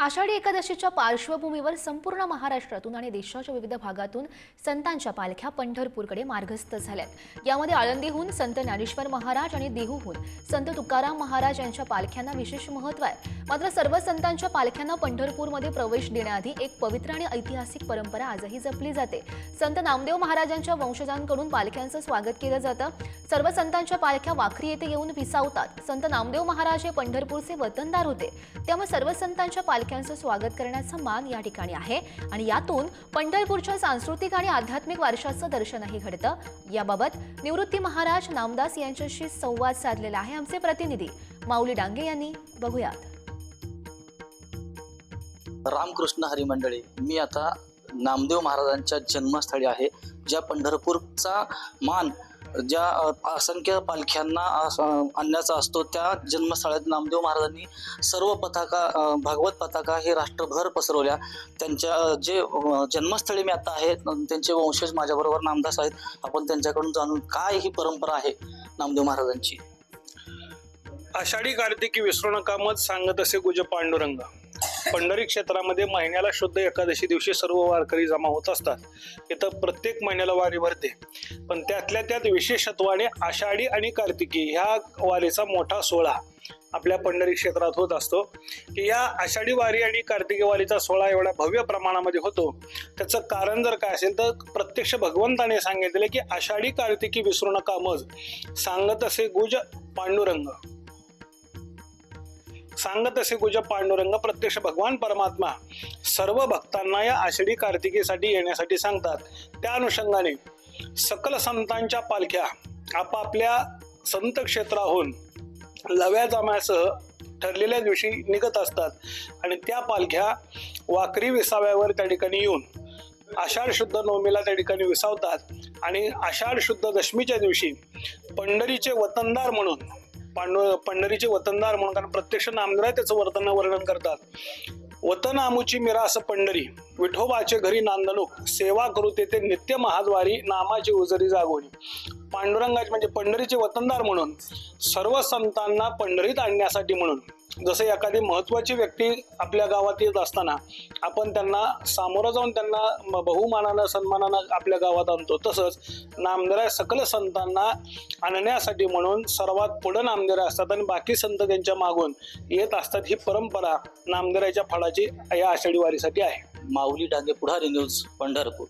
आषाढी एकादशीच्या पार्श्वभूमीवर संपूर्ण महाराष्ट्रातून आणि देशाच्या विविध भागातून संतांच्या पालख्या पंढरपूरकडे मार्गस्थ झाल्यात। यामध्ये आळंदीहून संत ज्ञानेश्वर महाराज आणि देहूहून संत तुकाराम महाराज यांच्या पालख्यांना विशेष महत्त्व आहे। मात्र सर्व संतांच्या पालख्यांना पंढरपूरमध्ये प्रवेश देण्याआधी एक पवित्र आणि ऐतिहासिक परंपरा आजही जपली जाते। संत नामदेव महाराजांच्या वंशजांकडून पालख्यांचं स्वागत केलं जातं। सर्व संतांच्या पालख्या वाखरी येथे येऊन विसावतात। संत नामदेव महाराज हे पंढरपूरचे वतनदार होते, त्यामुळे सर्व संतांच्या पालख्यांचं स्वागत करण्याचा मान या ठिकाणी आहे आणि यातून पंढरपूरच्या सांस्कृतिक आणि आध्यात्मिक वारशाचं दर्शनही घडतं। याबाबत निवृत्ती महाराज नामदास यांच्याशी संवाद साधलेला आहे आमचे प्रतिनिधी माऊली डांगे यांनी। बघूयात। रामकृष्ण हरी मंडळी, मी आता नामदेव महाराजांच्या जन्मस्थळी आहे। ज्या पंढरपूरचा मान ज्या असंख्य पालख्यांना आणण्याचा असतो, त्या जन्मस्थळात नामदेव महाराजांनी सर्व पताका, भागवत पताका हे राष्ट्रभर पसरवल्या। त्यांच्या जे जन्मस्थळी मी आता आहे, त्यांचे वंशज माझ्याबरोबर नामदास आहेत। आपण त्यांच्याकडून जाणून काय ही परंपरा आहे नामदेव महाराजांची। आषाढी कार्तिकी विसरू नका मत सांगत असे गुज पांडुरंग। पंढरी क्षेत्रामध्ये महिन्याला शुद्ध एकादशी दिवशी सर्व वारकरी जमा होत असतात। इथं प्रत्येक महिन्याला वारी भरते, पण त्यातल्या त्यात विशेषत्वाने आषाढी आणि कार्तिकी ह्या वारीचा मोठा सोहळा आपल्या पंढरी क्षेत्रात होत असतो। की या आषाढी वारी आणि कार्तिकी वारीचा सोहळा एवढ्या भव्य प्रमाणामध्ये होतो, त्याचं कारण जर काय असेल तर प्रत्यक्ष भगवंताने सांगितले की आषाढी कार्तिकी विसरू नका मज सांगत असे गुज पांडुरंग। सांगत असे गुज पांडुरंग, प्रत्यक्ष भगवान परमात्मा सर्व भक्तांना या आषाढी कार्तिकीसाठी येण्यासाठी सांगतात। त्या अनुषंगाने सकल संतांच्या पालख्या आपापल्या संत क्षेत्राहून लव्या जमासह ठरलेल्या दिवशी निघत असतात आणि त्या पालख्या वाखरी विसाव्यावर त्या ठिकाणी येऊन आषाढ शुद्ध नवमीला त्या ठिकाणी विसावतात आणि आषाढ शुद्ध दशमीच्या दिवशी पंढरीचे वतनदार म्हणून पंढरीचे वतनदार म्हणून, कारण प्रत्यक्ष नामदेव त्याचं वर्णन करतात। वतन आमुची मिरास पंढरी, विठोबाचे घरी नांदणूक, सेवा करू तेथे नित्य महाद्वारी, नामाची उजरी जागोनी। पांडुरंगाचे म्हणजे पंढरीचे वतनदार म्हणून सर्व संतांना पंढरीत आणण्यासाठी म्हणून, जसे एखादी महत्वाची व्यक्ती आपल्या गावात येत असताना आपण त्यांना सामोरं जाऊन त्यांना बहुमानानं सन्मानानं आपल्या गावात आणतो, तसंच नामदेव सकल संतांना आणण्यासाठी म्हणून सर्वात पुढं नामदेव असतात आणि बाकी संत त्यांच्या मागून येत असतात। ही परंपरा नामदेवाच्या फळाची या आषाढी वारीसाठी आहे। माऊली डांगे, पुढारी न्यूज, पंढरपूर।